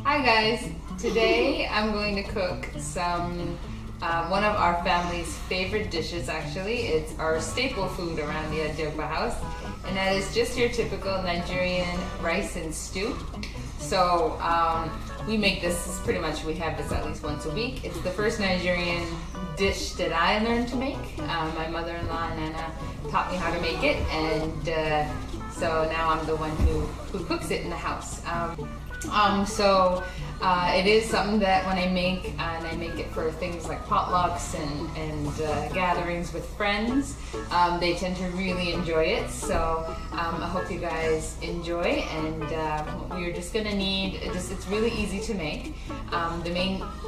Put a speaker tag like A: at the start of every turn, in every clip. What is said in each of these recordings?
A: Hi guys, today I'm going to cook some one of our family's favorite dishes. Actually, it's our staple food around the Adiogba house, and that is just your typical Nigerian rice and stew. So we make this pretty much, we have this at least once a week. It's the first Nigerian dish that I learned to make. My mother-in-law Nana taught me how to make it, and so now I'm the one who cooks it in the house. It is something that when I make, and I make it for things like potlucks and gatherings with friends, they tend to really enjoy it. So I hope you guys enjoy, and we're just gonna need, it's really easy to make. The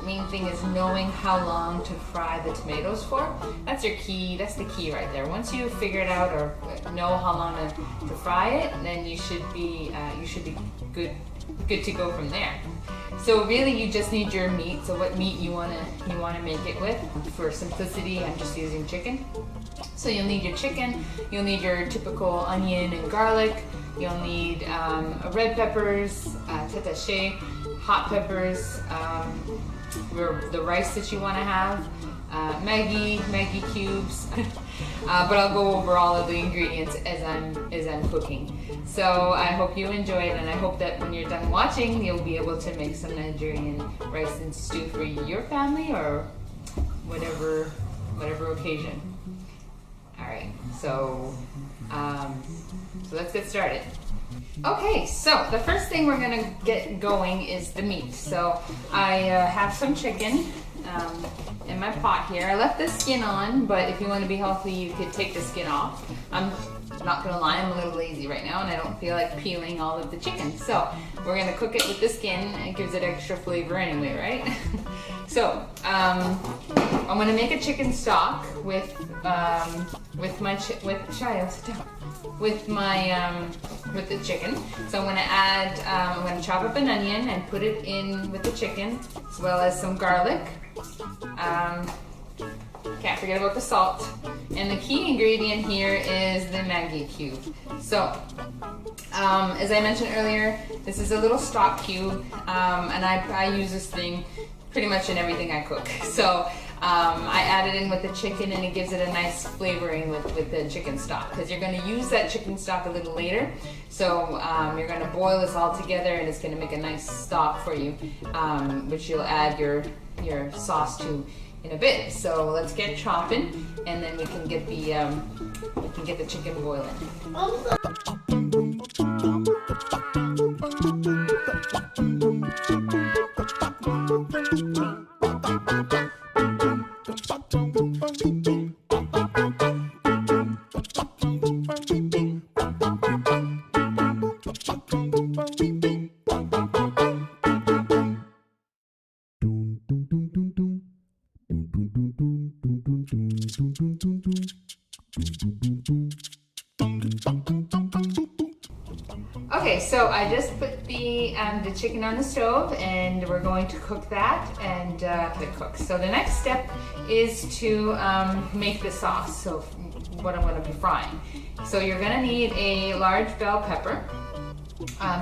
A: main thing is knowing how long to fry the tomatoes for. That's your key, that's the key right there. Once you figure it out or know how long to fry it, then you should be good to go from there. So really you just need your meat. So what meat you wanna make it with. For simplicity, I'm just using chicken. So you'll need your chicken, you'll need your typical onion and garlic, you'll need red peppers, tatache, hot peppers, the rice that you wanna have, Maggi cubes, but I'll go over all of the ingredients as I'm cooking. So I hope you enjoy it, and I hope that when you're done watching, you'll be able to make some Nigerian rice and stew for your family or whatever occasion. All right, so let's get started. Okay, so the first thing we're gonna get going is the meat. So I have some chicken in my pot here. I left the skin on, but if you want to be healthy, you could take the skin off. I'm not gonna lie, I'm a little lazy right now, and I don't feel like peeling all of the chicken. So we're gonna cook it with the skin. It gives it extra flavor anyway, right? So I'm gonna make a chicken stock with the chicken. So I'm gonna chop up an onion and put it in with the chicken, as well as some garlic. Can't forget about the salt. And the key ingredient here is the Maggi cube. So, as I mentioned earlier, this is a little stock cube, and I use this thing pretty much in everything I cook. So, I add it in with the chicken, and it gives it a nice flavoring with the chicken stock, because you're going to use that chicken stock a little later. So you're going to boil this all together, and it's going to make a nice stock for you, which you'll add your sauce to in a bit. So let's get chopping, and then we can get the chicken boiling. Okay, so I just put the chicken on the stove, and we're going to cook that and let it cook. So the next step is to make the sauce. So what I'm going to be frying. So you're going to need a large bell pepper.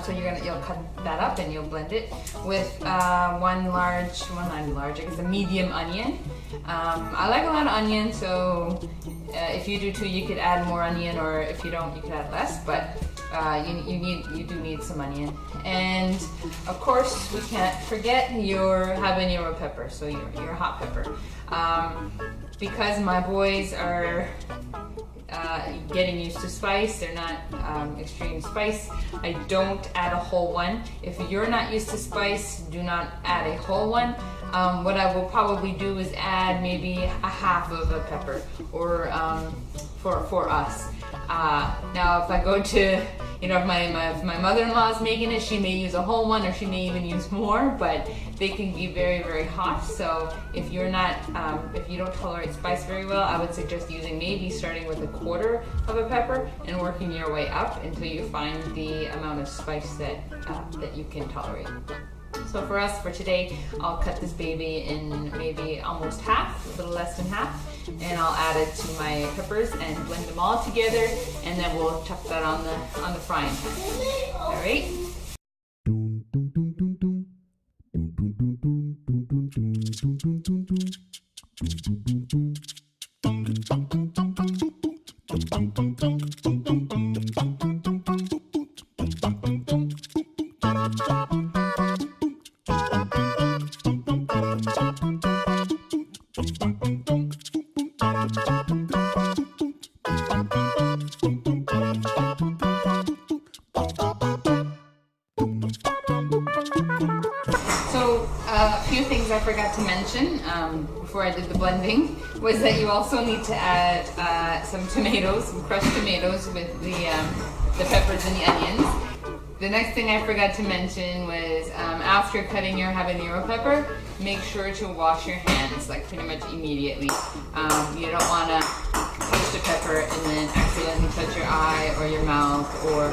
A: So you'll cut that up and you'll blend it with not large, I guess a medium onion. I like a lot of onion, so if you do too, you could add more onion, or if you don't, you could add less, but you do need some onion. And of course, we can't forget your habanero pepper, so your hot pepper. Because my boys are getting used to spice, they're not extreme spice, I don't add a whole one. If you're not used to spice, do not add a whole one. What I will probably do is add maybe a half of a pepper, or for us. Now if I go to, if my mother-in-law is making it, she may use a whole one, or she may even use more, but they can be very, very hot. So if you're not, if you don't tolerate spice very well, I would suggest maybe starting with a quarter of a pepper and working your way up until you find the amount of spice that you can tolerate. So for today, I'll cut this baby in maybe almost half, a little less than half, and I'll add it to my peppers and blend them all together, and then we'll chuck that on the frying pan. All right. So a few things I forgot to mention before I did the blending was that you also need to add some tomatoes, some crushed tomatoes with the peppers and the onions. The next thing I forgot to mention was after cutting your habanero pepper, make sure to wash your hands like pretty much immediately. You don't want to touch the pepper and then accidentally touch your eye or your mouth or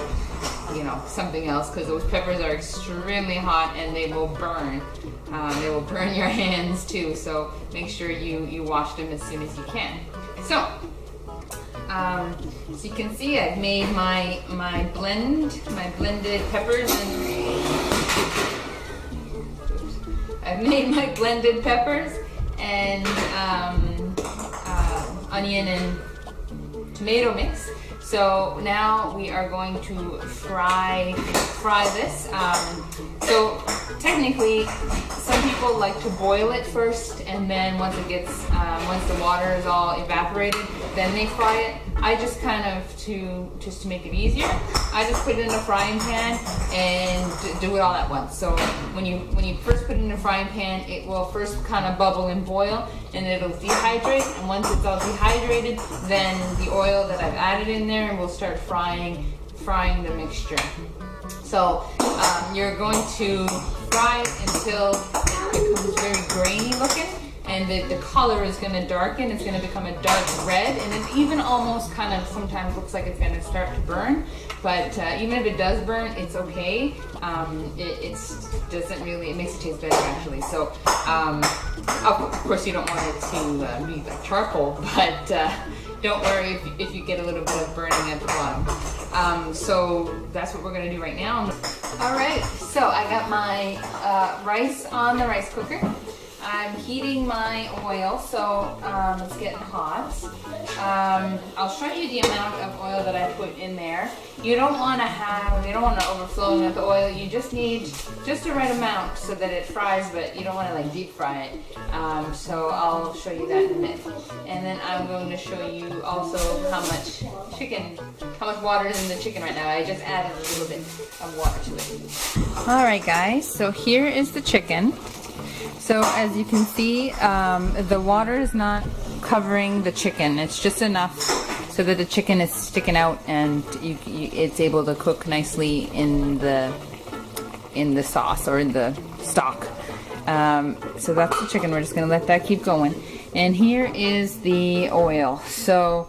A: something else, because those peppers are extremely hot and they will burn. They will burn your hands too, so make sure you wash them as soon as you can. So you can see I've made my blended peppers and onion and tomato mix. So now we are going to fry this. So technically, some people like to boil it first, and then once the water is all evaporated, then they fry it. I just just to make it easier, I just put it in a frying pan and do it all at once. So when you first put it in a frying pan, it will first kind of bubble and boil, and it'll dehydrate. And once it's all dehydrated, then the oil that I've added in there, and we'll start frying the mixture. So you're going to fry it until it becomes very grainy looking, and the color is going to darken. It's going to become a dark red, and it even almost kind of sometimes looks like it's going to start to burn. But even if it does burn, it's okay. It doesn't really, it makes it taste better actually. So of course you don't want it to be like charcoal, but don't worry if you get a little bit of burning at the bottom. So that's what we're going to do right now. All right, so I got my rice on the rice cooker. I'm heating my oil, so it's getting hot. I'll show you the amount of oil that I put in there. You don't want to overflow with the oil. You just need just the right amount so that it fries, but you don't want to like deep fry it. So I'll show you that in a minute. And then I'm going to show you also how much water is in the chicken right now. I just added a little bit of water to it. All right, guys, so here is the chicken. So as you can see, the water is not covering the chicken. It's just enough so that the chicken is sticking out and it's able to cook nicely in the sauce or in the stock. So that's the chicken. We're just going to let that keep going. And here is the oil. So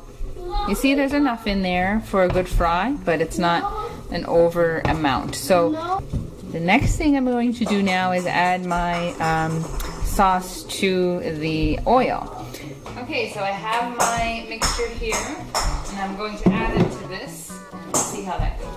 A: you see there's enough in there for a good fry, but it's not an over amount. So the next thing I'm going to do now is add my sauce to the oil. Okay, so I have my mixture here, and I'm going to add it to this. Let's see how that goes.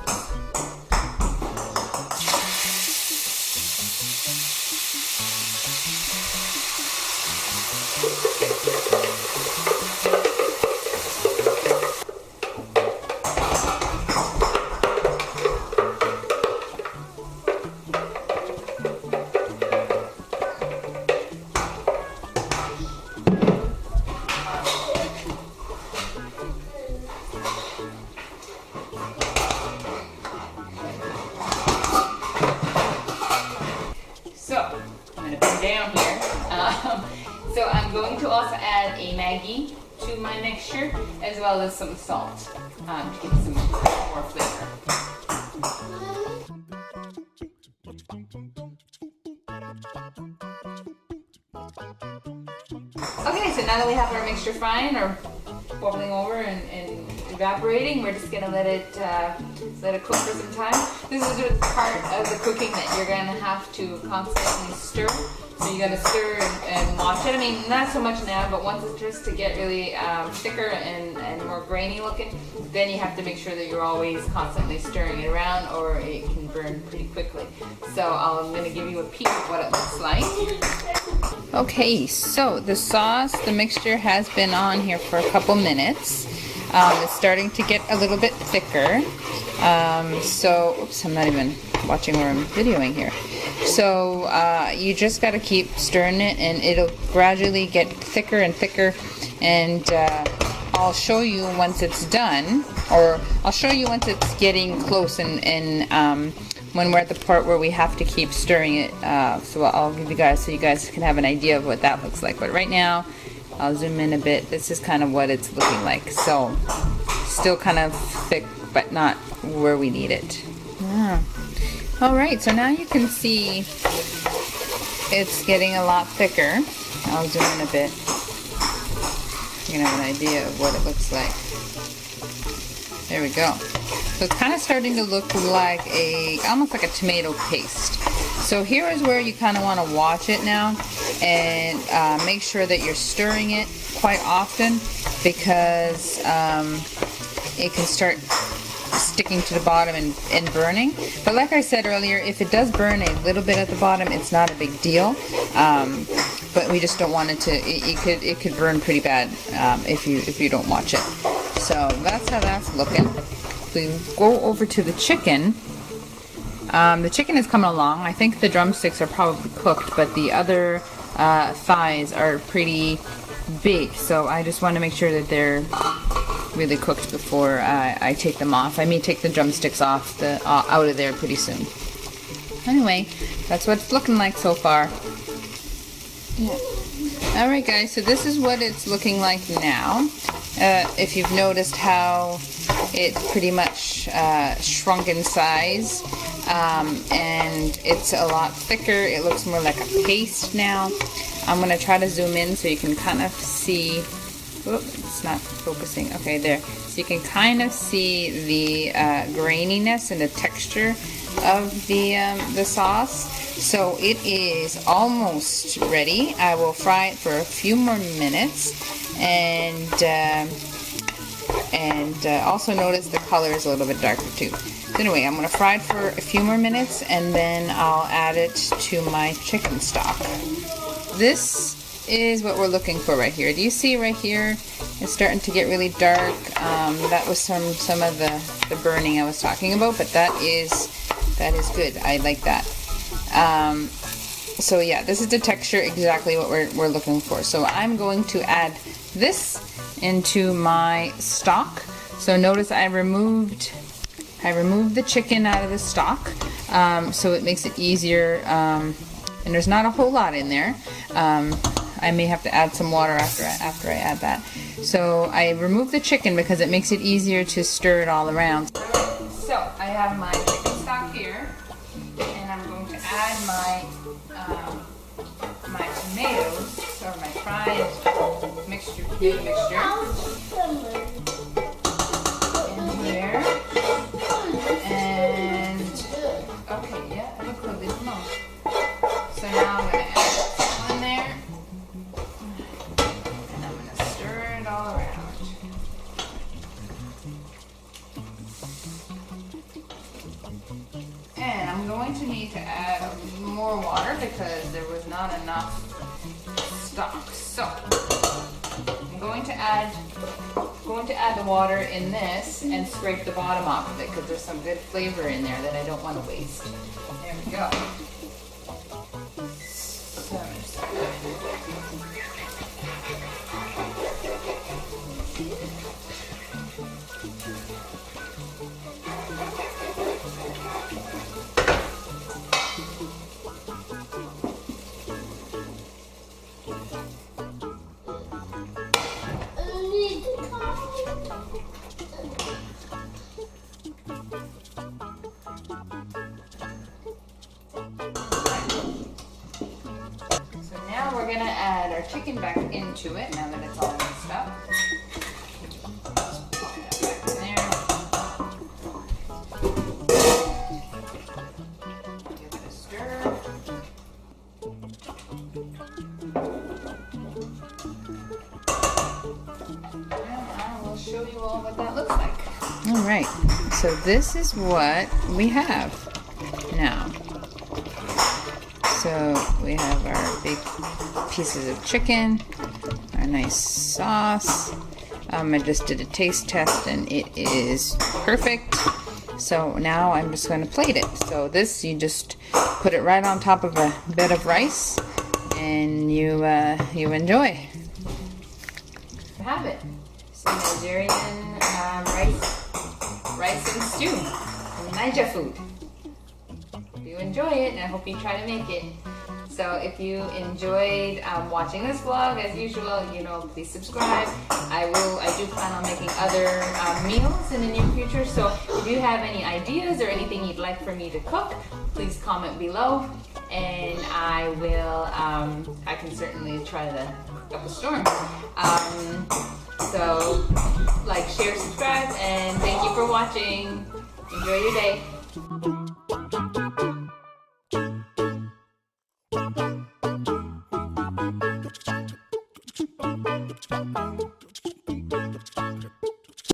A: Down here. So I'm going to also add a Maggi to my mixture, as well as some salt to give some more flavor. Okay, so now that we have our mixture frying or bubbling over and evaporating. We're just gonna let it cook for some time. This is the part of the cooking that you're gonna have to constantly stir. So you gotta stir and watch it. I mean, not so much now, but once it starts to get really thicker and more grainy looking, then you have to make sure that you're always constantly stirring it around, or it can burn pretty quickly. So I'm gonna give you a peek of what it looks like. Okay, so the sauce, the mixture has been on here for a couple minutes. It's starting to get a little bit thicker. Oops, I'm not even watching where I'm videoing here. So you just got to keep stirring it, and it'll gradually get thicker and thicker. And I'll show you once it's done, or I'll show you once it's getting close, and when we're at the part where we have to keep stirring it. So I'll give you guys, so you guys can have an idea of what that looks like. But right now, I'll zoom in a bit. This is kind of what it's looking like. So still kind of thick, but not where we need it. Yeah. All right, so now you can see it's getting a lot thicker. I'll zoom in a bit. You can have an idea of what it looks like. There we go. So it's kind of starting to look like almost like a tomato paste. So here is where you kind of want to watch it now, and make sure that you're stirring it quite often, because it can start sticking to the bottom and burning. But like I said earlier, if it does burn a little bit at the bottom, it's not a big deal. But we just don't want it to. It could burn pretty bad if you don't watch it. So that's how that's looking. We go over to the chicken. The chicken is coming along. I think the drumsticks are probably cooked, but the other thighs are pretty big. So I just want to make sure that they're really cooked before I take them off. I may take the drumsticks off out of there pretty soon. Anyway, that's what it's looking like so far. Yeah. Alright guys, so this is what it's looking like now. If you've noticed how it pretty much shrunk in size, and it's a lot thicker. It looks more like a paste now. I'm going to try to zoom in so you can kind of see. Oops, it's not focusing. Okay, there. So you can kind of see the graininess and the texture of the sauce. So it is almost ready. I will fry it for a few more minutes, and also notice the color is a little bit darker too. So anyway, I'm going to fry it for a few more minutes, and then I'll add it to my chicken stock. This is what we're looking for right here. Do you see right here? It's starting to get really dark. That was some of the burning I was talking about, but that is good. I like that. So yeah, this is the texture, exactly what we're looking for. So I'm going to add this into my stock. So notice I removed the chicken out of the stock, so it makes it easier, and there's not a whole lot in there. I may have to add some water after I add that. So I removed the chicken because it makes it easier to stir it all around. So I have my chicken stock here, and I'm going to add my tomatoes, or my fried tomato mixture in here. And okay, yeah, I think we'll leave them on. So now I'm going to add some in there, and I'm going to stir it all around. And I'm going to need to add more water because there was not enough stock. So I'm going to add the water in this and scrape the bottom off of it because there's some good flavor in there that I don't want to waste. There we go. So now we're going to add our chicken back into it now that it's all mixed up. that looks like.
B: All right, so this is what we have now. So we have our big pieces of chicken, our nice sauce. I just did a taste test and it is perfect. So now I'm just going to plate it. So this, you just put it right on top of a bed of rice and you enjoy.
A: Have it. Some Nigerian rice and stew. Niger food. You enjoy it, and I hope you try to make it. So if you enjoyed watching this vlog, as usual, please subscribe. I do plan on making other meals in the near future. So if you have any ideas or anything you'd like for me to cook, please comment below, and I will. I can certainly try to cook up a storm. So like, share, subscribe, and thank you for watching. Enjoy your day.